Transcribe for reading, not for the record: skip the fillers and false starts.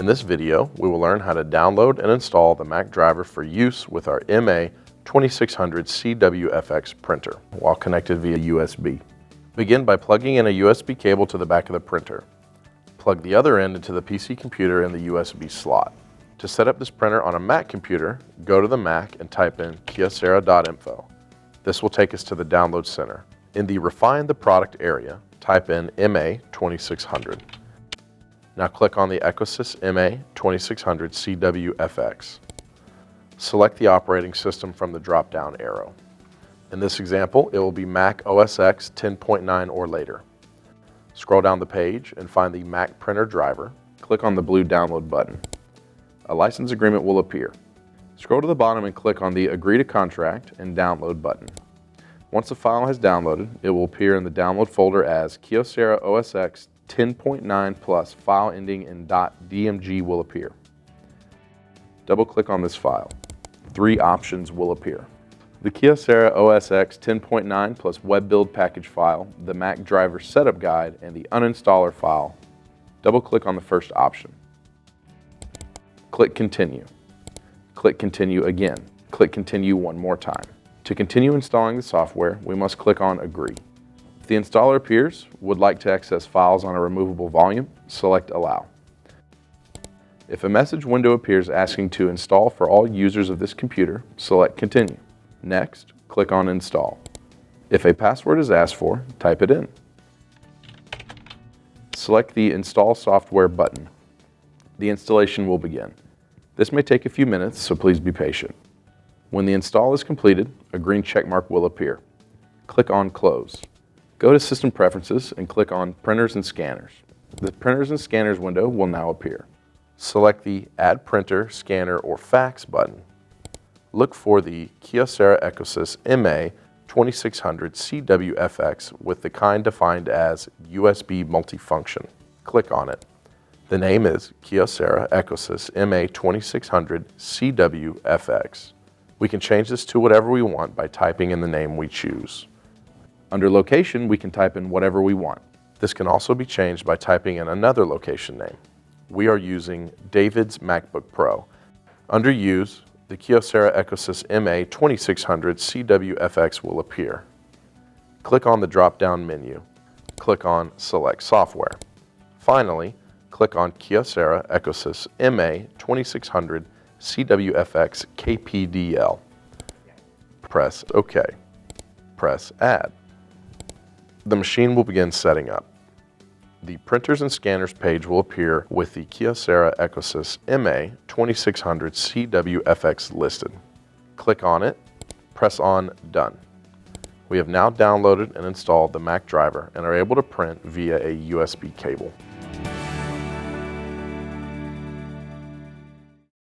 In this video, we will learn how to download and install the Mac driver for use with our MA2600cwfx printer while connected via USB. Begin by plugging in a USB cable to the back of the printer. Plug the other end into the PC computer in the USB slot. To set up this printer on a Mac computer, go to the Mac and type in Kyocera.info. This will take us to the Download Center. In the Refine the Product area, type in MA2600. Now click on the Ecosys MA2600cwfx. Select the operating system from the drop-down arrow. In this example, it will be Mac OS X 10.9 or later. Scroll down the page and find the Mac printer driver. Click on the blue Download button. A license agreement will appear. Scroll to the bottom and click on the Agree to Contract and Download button. Once the file has downloaded, it will appear in the download folder as Kyocera OS X 10.9 plus file ending in .dmg will appear. Double-click on this file. 3 options will appear. The Kyocera OS X 10.9 plus web build package file, the Mac driver setup guide, and the uninstaller file. Double-click on the first option. Click Continue. Click Continue again. Click Continue one more time. To continue installing the software, we must click on Agree. If the installer appears, would like to access files on a removable volume, select Allow. If a message window appears asking to install for all users of this computer, select Continue. Next, click on Install. If a password is asked for, type it in. Select the Install Software button. The installation will begin. This may take a few minutes, so please be patient. When the install is completed, a green check mark will appear. Click on Close. Go to System Preferences and click on Printers and Scanners. The Printers and Scanners window will now appear. Select the Add Printer, Scanner, or Fax button. Look for the Kyocera Ecosys MA2600cwfx with the kind defined as USB multifunction. Click on it. The name is Kyocera Ecosys MA2600cwfx. We can change this to whatever we want by typing in the name we choose. Under location, we can type in whatever we want. This can also be changed by typing in another location name. We are using David's MacBook Pro. Under Use, the Kyocera Ecosys MA2600cwfx will appear. Click on the drop-down menu. Click on Select Software. Finally, click on Kyocera Ecosys MA2600cwfx KPDL. Press OK. Press Add. The machine will begin setting up. The Printers and Scanners page will appear with the Kyocera Ecosys MA2600cwfx listed. Click on it, press on Done. We have now downloaded and installed the Mac driver and are able to print via a USB cable.